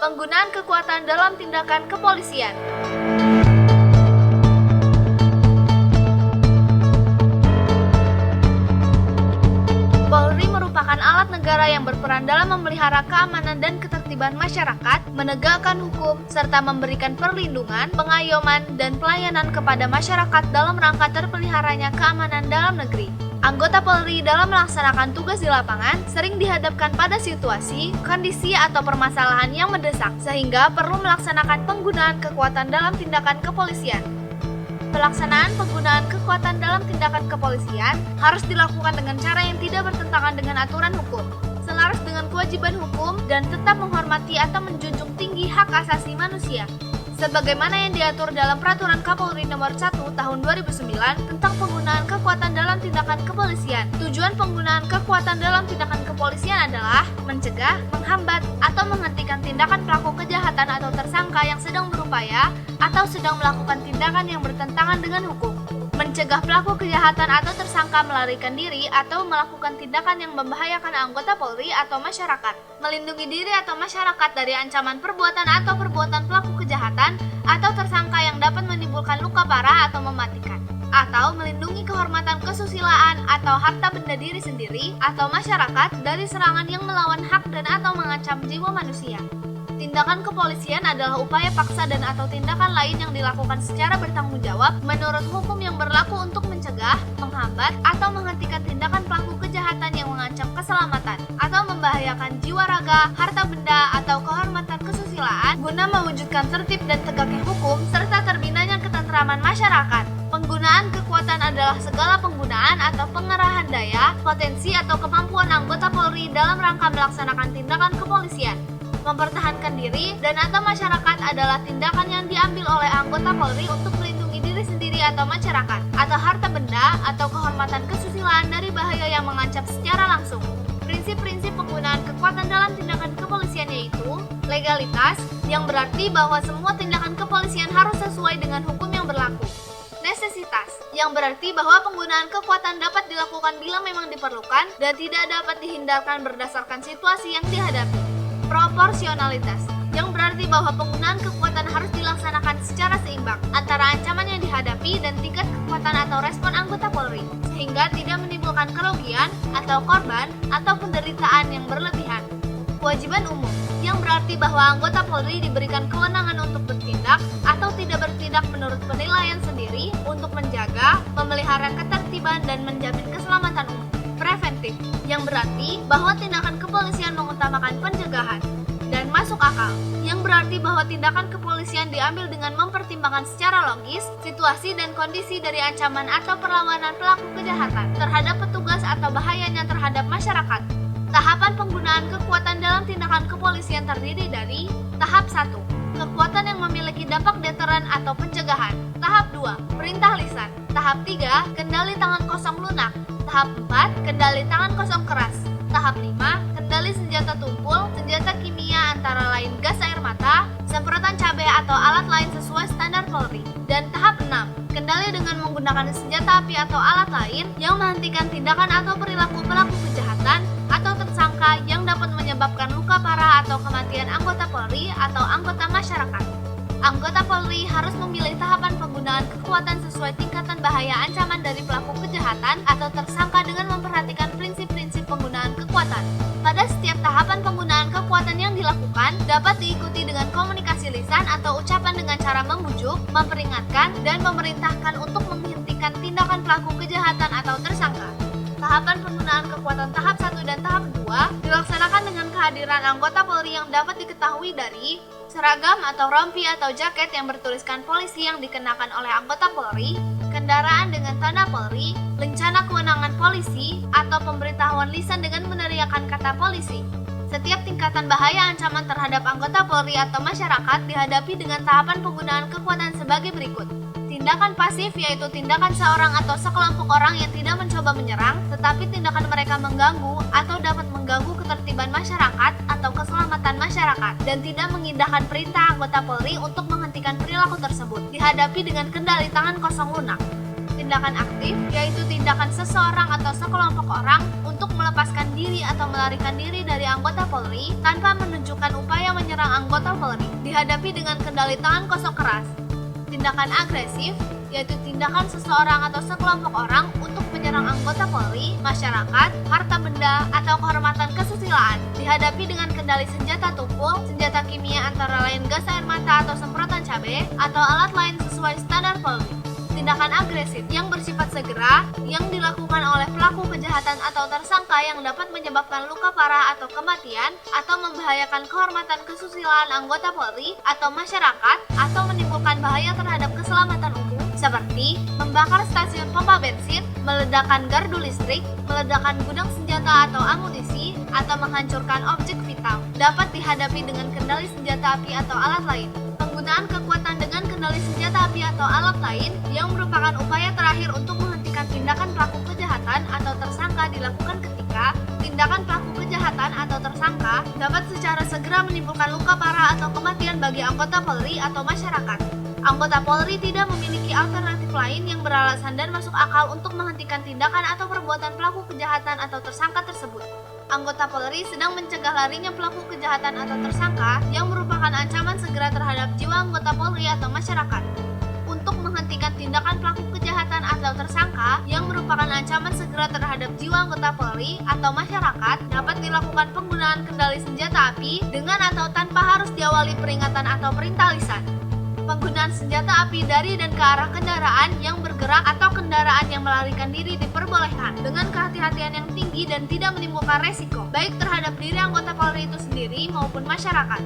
Penggunaan kekuatan dalam tindakan kepolisian. Polri merupakan alat negara yang berperan dalam memelihara keamanan dan ketertiban masyarakat, menegakkan hukum, serta memberikan perlindungan, pengayoman, dan pelayanan kepada masyarakat dalam rangka terpeliharanya keamanan dalam negeri. Anggota Polri dalam melaksanakan tugas di lapangan sering dihadapkan pada situasi, kondisi, atau permasalahan yang mendesak, sehingga perlu melaksanakan penggunaan kekuatan dalam tindakan kepolisian. Pelaksanaan penggunaan kekuatan dalam tindakan kepolisian harus dilakukan dengan cara yang tidak bertentangan dengan aturan hukum, selaras dengan kewajiban hukum, dan tetap menghormati atau menjunjung tinggi hak asasi manusia. Sebagaimana yang diatur dalam Peraturan Kapolri Nomor 1 Tahun 2009 tentang penggunaan kekuatan dalam tindakan kepolisian. Tujuan penggunaan kekuatan dalam tindakan kepolisian adalah mencegah, menghambat, atau menghentikan tindakan pelaku kejahatan atau tersangka yang sedang berupaya atau sedang melakukan tindakan yang bertentangan dengan hukum. Mencegah pelaku kejahatan atau tersangka melarikan diri atau melakukan tindakan yang membahayakan anggota Polri atau masyarakat. Melindungi diri atau masyarakat dari ancaman perbuatan atau perbuatan pelaku kejahatan atau tersangka yang dapat menimbulkan luka parah atau mematikan. Atau melindungi kehormatan kesusilaan atau harta benda diri sendiri atau masyarakat dari serangan yang melawan hak dan atau mengancam jiwa manusia. Tindakan kepolisian adalah upaya paksa dan atau tindakan lain yang dilakukan secara bertanggung jawab menurut hukum yang berlaku untuk mencegah, menghambat, atau menghentikan tindakan pelaku kejahatan yang mengancam keselamatan atau membahayakan jiwa raga, harta benda, atau kehormatan kesusilaan guna mewujudkan tertib dan tegaknya hukum serta terbinanya ketentraman masyarakat. Penggunaan kekuatan adalah segala penggunaan atau pengerahan daya, potensi, atau kemampuan anggota Polri dalam rangka melaksanakan tindakan kepolisian. Mempertahankan diri dan atau masyarakat adalah tindakan yang diambil oleh anggota Polri untuk melindungi diri sendiri atau masyarakat, atau harta benda atau kehormatan kesusilaan dari bahaya yang mengancam secara langsung. Prinsip-prinsip penggunaan kekuatan dalam tindakan kepolisian yaitu legalitas, yang berarti bahwa semua tindakan kepolisian harus sesuai dengan hukum yang berlaku. Nesesitas, yang berarti bahwa penggunaan kekuatan dapat dilakukan bila memang diperlukan dan tidak dapat dihindarkan berdasarkan situasi yang dihadapi. Proporsionalitas, yang berarti bahwa penggunaan kekuatan harus dilaksanakan secara seimbang antara ancaman yang dihadapi dan tingkat kekuatan atau respon anggota Polri, sehingga tidak menimbulkan kerugian atau korban atau penderitaan yang berlebihan. Kewajiban umum, yang berarti bahwa anggota Polri diberikan kewenangan untuk bertindak atau tidak bertindak menurut penilaian sendiri untuk menjaga, memelihara ketertiban, dan menjamin keselamatan umum. Preventif, yang berarti bahwa tindakan kepolisian mengutamakan pencegahan. Dan masuk akal, yang berarti bahwa tindakan kepolisian diambil dengan mempertimbangkan secara logis situasi dan kondisi dari ancaman atau perlawanan pelaku kejahatan terhadap petugas atau bahayanya terhadap masyarakat. Tahapan penggunaan kekuatan dalam tindakan kepolisian terdiri dari tahap 1, kekuatan yang memiliki dampak deteran atau pencegahan. Tahap 2, perintah lisan. Tahap 3, kendali tangan kosong lunak. Tahap 4, kendali tangan kosong keras. Tahap 5, kendali senjata tumpul, senjata kimia antara lain gas air mata, semprotan cabai atau alat lain sesuai standar Polri. Dan tahap 6, kendali dengan menggunakan senjata api atau alat lain yang menghentikan tindakan atau perilaku pelaku kejahatan atau tersangka yang dapat menyebabkan luka parah atau kematian anggota Polri atau anggota masyarakat. Anggota Polri harus memilih tahapan penggunaan kekuatan sesuai tingkatan bahaya ancaman dari pelaku kejahatan atau tersangka dengan memperhatikan prinsip-prinsip penggunaan kekuatan. Pada setiap tahapan penggunaan kekuatan yang dilakukan dapat diikuti dengan komunikasi lisan atau ucapan dengan cara membujuk, memperingatkan, dan memerintahkan untuk menghentikan tindakan pelaku kejahatan atau tersangka. Tahapan penggunaan kekuatan tahap 1 dan tahap 2 dilaksanakan dengan kehadiran anggota Polri yang dapat diketahui dari seragam atau rompi atau jaket yang bertuliskan polisi yang dikenakan oleh anggota Polri, kendaraan dengan tanda Polri, lencana kewenangan polisi, atau pemberitahuan lisan dengan meneriakkan kata polisi. Setiap tingkatan bahaya ancaman terhadap anggota Polri atau masyarakat dihadapi dengan tahapan penggunaan kekuatan sebagai berikut. Tindakan pasif yaitu tindakan seorang atau sekelompok orang yang tidak mencoba menyerang, tetapi tindakan mereka mengganggu atau dapat mengganggu ketertiban masyarakat atau keselamatan masyarakat dan tidak mengindahkan perintah anggota Polri untuk menghentikan perilaku tersebut, dihadapi dengan kendali tangan kosong lunak. Tindakan aktif yaitu tindakan seseorang atau sekelompok orang untuk untuk melepaskan diri atau melarikan diri dari anggota Polri tanpa menunjukkan upaya menyerang anggota Polri, dihadapi dengan kendali tangan kosong keras. Tindakan agresif, yaitu tindakan seseorang atau sekelompok orang untuk menyerang anggota Polri, masyarakat, harta benda, atau kehormatan kesusilaan, dihadapi dengan kendali senjata tumpul, senjata kimia antara lain gas air mata atau semprotan cabai, atau alat lain sesuai standar Polri. Tindakan agresif yang bersifat segera yang dilakukan oleh pelaku kejahatan atau tersangka yang dapat menyebabkan luka parah atau kematian atau membahayakan kehormatan kesusilaan anggota Polri atau masyarakat atau menimbulkan bahaya terhadap keselamatan umum seperti membakar stasiun pompa bensin, meledakkan gardu listrik, meledakkan gudang senjata atau amunisi, atau menghancurkan objek vital, dapat dihadapi dengan kendali senjata api atau alat lain. Penggunaan kekuatan dengan kendali senjata api atau alat lain yang merupakan upaya terakhir untuk menghentikan tindakan pelaku kejahatan atau tersangka dilakukan ketika tindakan pelaku kejahatan atau tersangka dapat secara segera menimbulkan luka parah atau kematian bagi anggota Polri atau masyarakat. Anggota Polri tidak memiliki alternatif lain yang beralasan dan masuk akal untuk menghentikan tindakan atau perbuatan pelaku kejahatan atau tersangka tersebut. Anggota Polri sedang mencegah larinya pelaku kejahatan atau tersangka yang merupakan ancaman segera terhadap jiwa anggota Polri atau masyarakat. Untuk menghentikan tindakan pelaku kejahatan atau tersangka yang merupakan ancaman segera terhadap jiwa anggota Polri atau masyarakat dapat dilakukan penggunaan kendali senjata api dengan atau tanpa harus diawali peringatan atau perintah lisan. Penggunaan senjata api dari dan ke arah kendaraan yang bergerak atau kendaraan yang melarikan diri diperbolehkan dengan kehati-hatian yang tinggi dan tidak menimbulkan resiko baik terhadap diri anggota Polri itu sendiri maupun masyarakat.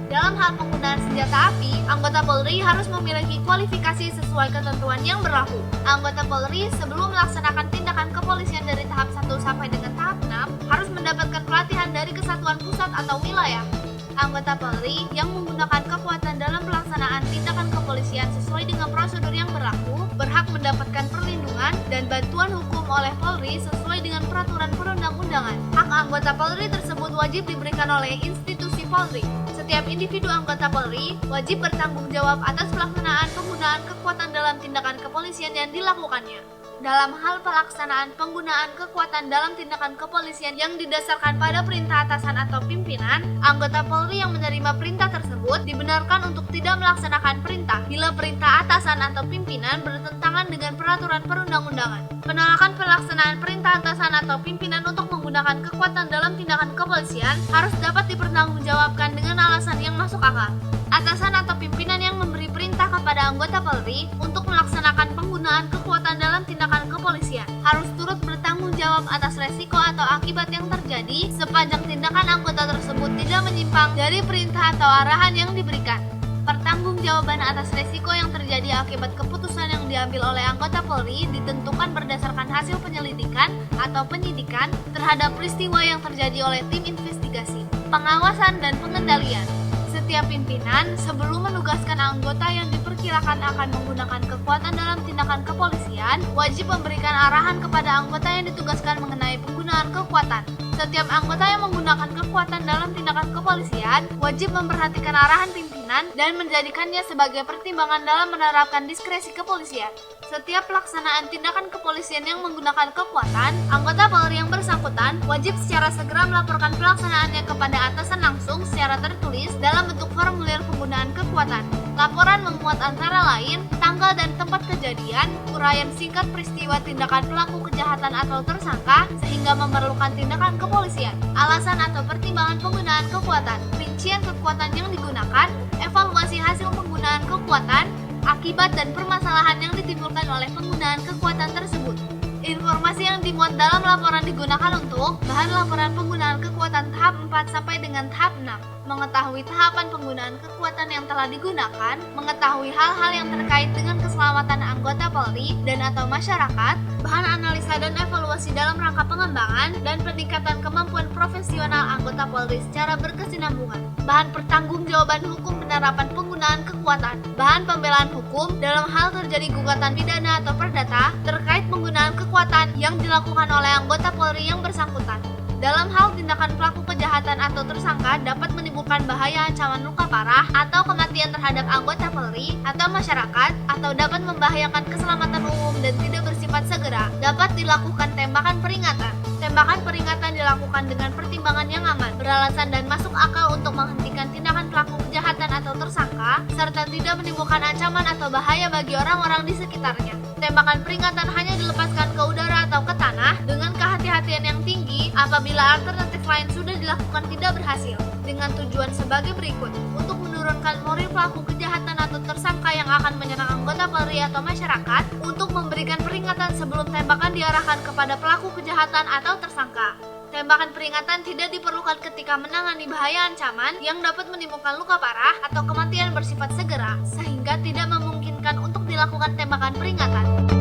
Dalam hal penggunaan senjata api, anggota Polri harus memiliki kualifikasi sesuai ketentuan yang berlaku. Anggota Polri sebelum melaksanakan tindakan kepolisian dari tahap 1 sampai dengan tahap 6 harus mendapatkan pelatihan dari kesatuan pusat atau wilayah. Anggota Polri yang menggunakan kekuatan dalam pelaksanaan tindakan kepolisian sesuai dengan prosedur yang berlaku berhak mendapatkan perlindungan dan bantuan hukum oleh Polri sesuai dengan peraturan perundang-undangan. Hak anggota Polri tersebut wajib diberikan oleh institusi Polri. Setiap individu anggota Polri wajib bertanggung jawab atas pelaksanaan penggunaan kekuatan dalam tindakan kepolisian yang dilakukannya. Dalam hal pelaksanaan penggunaan kekuatan dalam tindakan kepolisian yang didasarkan pada perintah atasan atau pimpinan, anggota Polri yang menerima perintah tersebut dibenarkan untuk tidak melaksanakan perintah bila perintah atasan atau pimpinan bertentangan dengan peraturan perundang-undangan. Penolakan pelaksanaan perintah atasan atau pimpinan untuk menggunakan kekuatan dalam tindakan kepolisian harus dapat dipertanggungjawabkan dengan alasan yang masuk akal. Atasan atau pimpinan yang memberi perintah kepada anggota Polri untuk melaksanakan penggunaan kekuatan dalam tindakan kepolisian harus turut bertanggung jawab atas resiko atau akibat yang terjadi sepanjang tindakan anggota tersebut tidak menyimpang dari perintah atau arahan yang diberikan. Pertanggungjawaban atas resiko yang terjadi akibat keputusan yang diambil oleh anggota Polri ditentukan berdasarkan hasil penyelidikan atau penyidikan terhadap peristiwa yang terjadi oleh tim investigasi, pengawasan, dan pengendalian. Setiap pimpinan sebelum menugaskan anggota yang diperkirakan akan menggunakan kekuatan dalam tindakan kepolisian wajib memberikan arahan kepada anggota yang ditugaskan mengenai penggunaan kekuatan. Setiap anggota yang menggunakan kekuatan dalam tindakan kepolisian wajib memperhatikan arahan pimpinan dan menjadikannya sebagai pertimbangan dalam menerapkan diskresi kepolisian. Setiap pelaksanaan tindakan kepolisian yang menggunakan kekuatan, anggota Polri yang bersangkutan wajib secara segera melaporkan pelaksanaannya kepada atasan langsung secara tertulis dalam bentuk formulir penggunaan kekuatan. Laporan memuat antara lain tanggal dan tempat kejadian, uraian singkat peristiwa tindakan pelaku kejahatan atau tersangka sehingga memerlukan tindakan kepolisian, alasan atau pertimbangan penggunaan kekuatan, rincian kekuatan yang digunakan, evaluasi hasil penggunaan kekuatan, akibat dan permasalahan yang ditimbulkan oleh penggunaan kekuatan tersebut. Informasi yang dimuat dalam laporan digunakan untuk bahan laporan penggunaan kekuatan tahap 4 sampai dengan tahap 6. Mengetahui tahapan penggunaan kekuatan yang telah digunakan, mengetahui hal-hal yang terkait dengan keselamatan anggota Polri dan atau masyarakat, bahan analisa dan evaluasi dalam rangka pengembangan dan peningkatan kemampuan profesional anggota Polri secara berkesinambungan, bahan pertanggungjawaban hukum penerapan penggunaan kekuatan, bahan pembelaan hukum dalam hal terjadi gugatan pidana atau perdata terkait penggunaan kekuatan yang dilakukan oleh anggota Polri yang bersangkutan. Dalam hal tindakan pelaku kejahatan atau tersangka dapat menimbulkan bahaya ancaman luka parah atau kematian terhadap anggota Polri atau masyarakat atau dapat membahayakan keselamatan umum dan tidak bersifat segera, dapat dilakukan tembakan peringatan. Tembakan peringatan dilakukan dengan pertimbangan yang aman, beralasan dan masuk akal untuk menghentikan tindakan pelaku kejahatan atau tersangka, serta tidak menimbulkan ancaman atau bahaya bagi orang-orang di sekitarnya. Tembakan peringatan hanya dilepaskan ke udara atau ke tanah dengan kehati-hatian yang tinggi apabila alternatif lain sudah dilakukan tidak berhasil, dengan tujuan sebagai berikut: untuk menurunkan moral pelaku kejahatan atau tersangka yang akan menyerang anggota Polri atau masyarakat, untuk memberikan peringatan sebelum tembakan diarahkan kepada pelaku kejahatan atau tersangka. Tembakan peringatan tidak diperlukan ketika menangani bahaya ancaman yang dapat menimbulkan luka parah atau kematian bersifat segera, sehingga tidak memungkinkan untuk dilakukan tembakan peringatan.